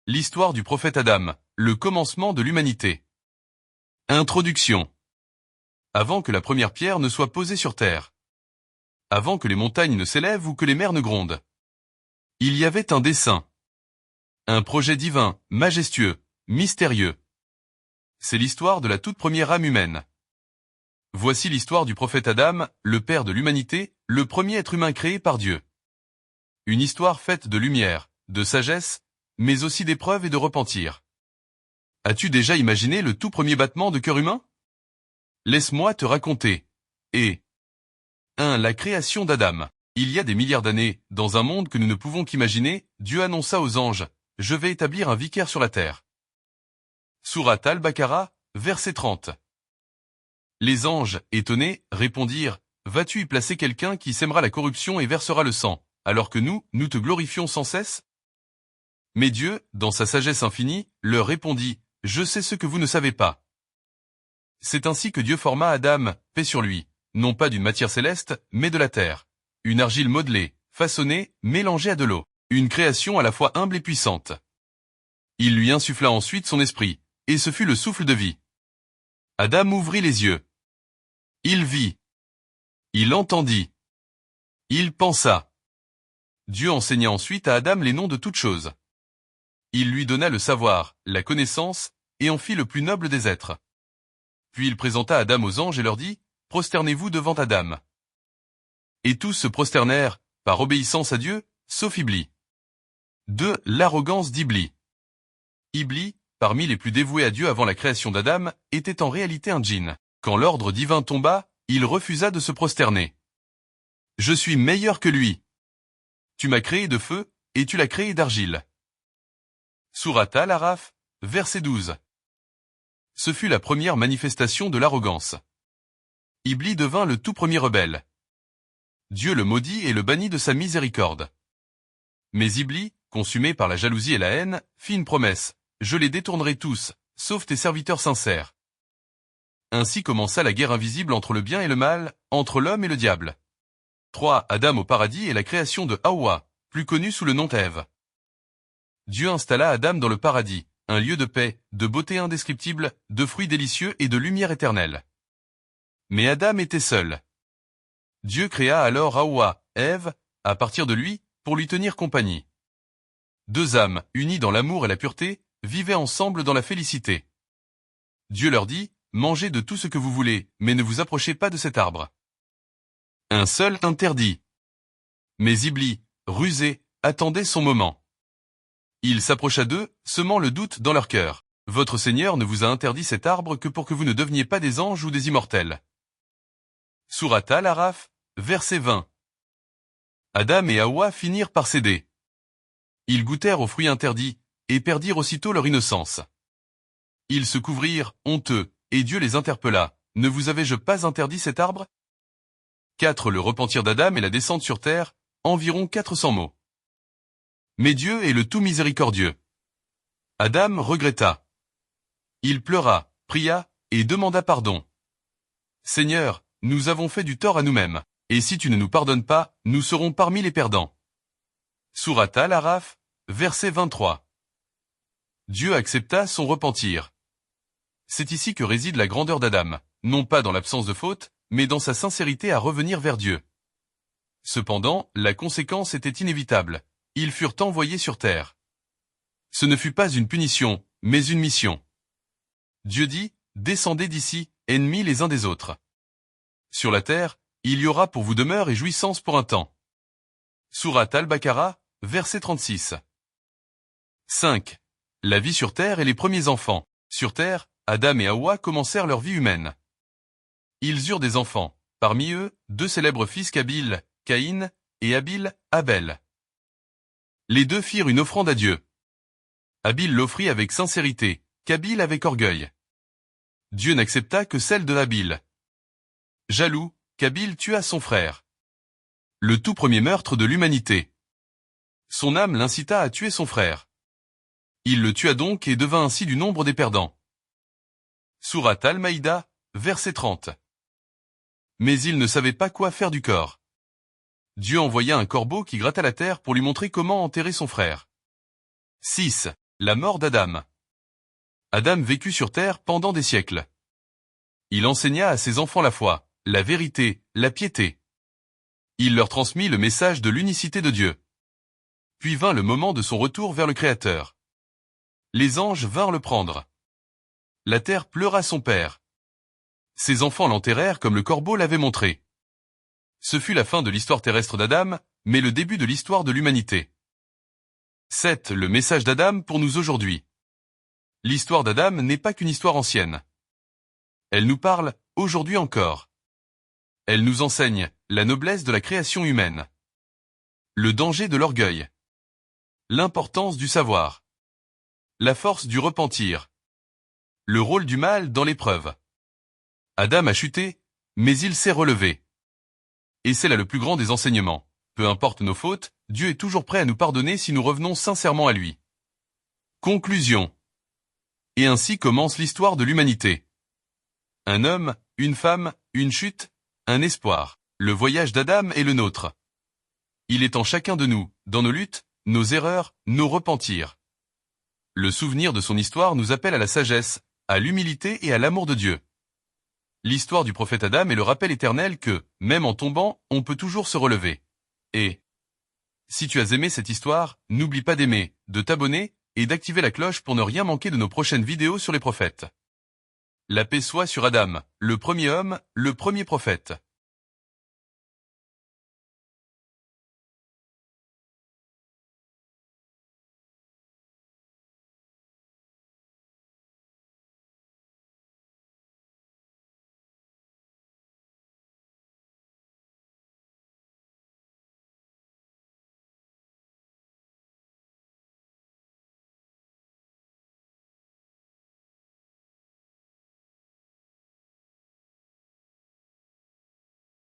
L'histoire du prophète Adam, le commencement de l'humanité. Introduction. Avant que la première pierre ne soit posée sur terre. Avant que les montagnes ne s'élèvent ou que les mers ne grondent. Il y avait un dessein. Un projet divin, majestueux, mystérieux. C'est l'histoire de la toute première âme humaine. Voici l'histoire du prophète Adam, le père de l'humanité, le premier être humain créé par Dieu. Une histoire faite de lumière, de sagesse, mais aussi d'épreuves et de repentir. As-tu déjà imaginé le tout premier battement de cœur humain? Laisse-moi te raconter. 1. La création d'Adam. Il y a des milliards d'années, dans un monde que nous ne pouvons qu'imaginer, Dieu annonça aux anges, « Je vais établir un vicaire sur la terre. » Sourate Al-Baqarah, verset 30. Les anges, étonnés, répondirent, « Vas-tu y placer quelqu'un qui sèmera la corruption et versera le sang, alors que nous te glorifions sans cesse ?» Mais Dieu, dans sa sagesse infinie, leur répondit, « Je sais ce que vous ne savez pas. » C'est ainsi que Dieu forma Adam, paix sur lui, non pas d'une matière céleste, mais de la terre. Une argile modelée, façonnée, mélangée à de l'eau. Une création à la fois humble et puissante. Il lui insuffla ensuite son esprit, et ce fut le souffle de vie. Adam ouvrit les yeux. Il vit. Il entendit. Il pensa. Dieu enseigna ensuite à Adam les noms de toutes choses. Il lui donna le savoir, la connaissance, et en fit le plus noble des êtres. Puis il présenta Adam aux anges et leur dit, « Prosternez-vous devant Adam. » Et tous se prosternèrent, par obéissance à Dieu, sauf Iblis. 2. L'arrogance d'Iblis. Iblis, parmi les plus dévoués à Dieu avant la création d'Adam, était en réalité un djinn. Quand l'ordre divin tomba, il refusa de se prosterner. « Je suis meilleur que lui. Tu m'as créé de feu, et tu l'as créé d'argile. » Sourate Al-Araf, verset 12. Ce fut la première manifestation de l'arrogance. Iblis devint le tout premier rebelle. Dieu le maudit et le bannit de sa miséricorde. Mais Iblis, consumé par la jalousie et la haine, fit une promesse, « Je les détournerai tous, sauf tes serviteurs sincères. » Ainsi commença la guerre invisible entre le bien et le mal, entre l'homme et le diable. 3. Adam au paradis et la création de Hawa, plus connue sous le nom d'Ève. Dieu installa Adam dans le paradis, un lieu de paix, de beauté indescriptible, de fruits délicieux et de lumière éternelle. Mais Adam était seul. Dieu créa alors Hawa, Ève, à partir de lui, pour lui tenir compagnie. Deux âmes, unies dans l'amour et la pureté, vivaient ensemble dans la félicité. Dieu leur dit, « Mangez de tout ce que vous voulez, mais ne vous approchez pas de cet arbre. » Un seul interdit. Mais Iblis, rusé, attendait son moment. Il s'approcha d'eux, semant le doute dans leur cœur. « Votre Seigneur ne vous a interdit cet arbre que pour que vous ne deveniez pas des anges ou des immortels. » Sourate Al-Araf, verset 20. Adam et Hawa finirent par céder. Ils goûtèrent aux fruits interdits, et perdirent aussitôt leur innocence. Ils se couvrirent, honteux, et Dieu les interpella. « Ne vous avais-je pas interdit cet arbre ?» 4. Le repentir d'Adam et la descente sur terre, environ 400 mots. Mais Dieu est le tout miséricordieux. Adam regretta. Il pleura, pria, et demanda pardon. « Seigneur, nous avons fait du tort à nous-mêmes, et si tu ne nous pardonnes pas, nous serons parmi les perdants. » Sourate Al-Araf, verset 23. Dieu accepta son repentir. C'est ici que réside la grandeur d'Adam, non pas dans l'absence de faute, mais dans sa sincérité à revenir vers Dieu. Cependant, la conséquence était inévitable. Ils furent envoyés sur terre. Ce ne fut pas une punition, mais une mission. Dieu dit, « Descendez d'ici, ennemis les uns des autres. Sur la terre, il y aura pour vous demeure et jouissance pour un temps. » Sourate Al-Baqarah, verset 36. 5. La vie sur terre et les premiers enfants. Sur terre, Adam et Hawa commencèrent leur vie humaine. Ils eurent des enfants, parmi eux, deux célèbres fils qu'Abil, Caïn, et Abil, Abel. Les deux firent une offrande à Dieu. Abil l'offrit avec sincérité, qu'Abil avec orgueil. Dieu n'accepta que celle de Abil. Jaloux, qu'Abil tua son frère. Le tout premier meurtre de l'humanité. Son âme l'incita à tuer son frère. Il le tua donc et devint ainsi du nombre des perdants. Sourate Al-Maïda, verset 30. Mais il ne savait pas quoi faire du corps. Dieu envoya un corbeau qui gratta la terre pour lui montrer comment enterrer son frère. 6. La mort d'Adam. Adam vécut sur terre pendant des siècles. Il enseigna à ses enfants la foi, la vérité, la piété. Il leur transmit le message de l'unicité de Dieu. Puis vint le moment de son retour vers le Créateur. Les anges vinrent le prendre. La terre pleura son père. Ses enfants l'enterrèrent comme le corbeau l'avait montré. Ce fut la fin de l'histoire terrestre d'Adam, mais le début de l'histoire de l'humanité. 7. Le message d'Adam pour nous aujourd'hui. L'histoire d'Adam n'est pas qu'une histoire ancienne. Elle nous parle, aujourd'hui encore. Elle nous enseigne la noblesse de la création humaine, le danger de l'orgueil, l'importance du savoir, la force du repentir, le rôle du mal dans l'épreuve. Adam a chuté, mais il s'est relevé. Et c'est là le plus grand des enseignements. Peu importe nos fautes, Dieu est toujours prêt à nous pardonner si nous revenons sincèrement à lui. Conclusion. Et ainsi commence l'histoire de l'humanité. Un homme, une femme, une chute, un espoir. Le voyage d'Adam est le nôtre. Il est en chacun de nous, dans nos luttes, nos erreurs, nos repentirs. Le souvenir de son histoire nous appelle à la sagesse, à l'humilité et à l'amour de Dieu. L'histoire du prophète Adam est le rappel éternel que, même en tombant, on peut toujours se relever. Et si tu as aimé cette histoire, n'oublie pas d'aimer, de t'abonner et d'activer la cloche pour ne rien manquer de nos prochaines vidéos sur les prophètes. La paix soit sur Adam, le premier homme, le premier prophète.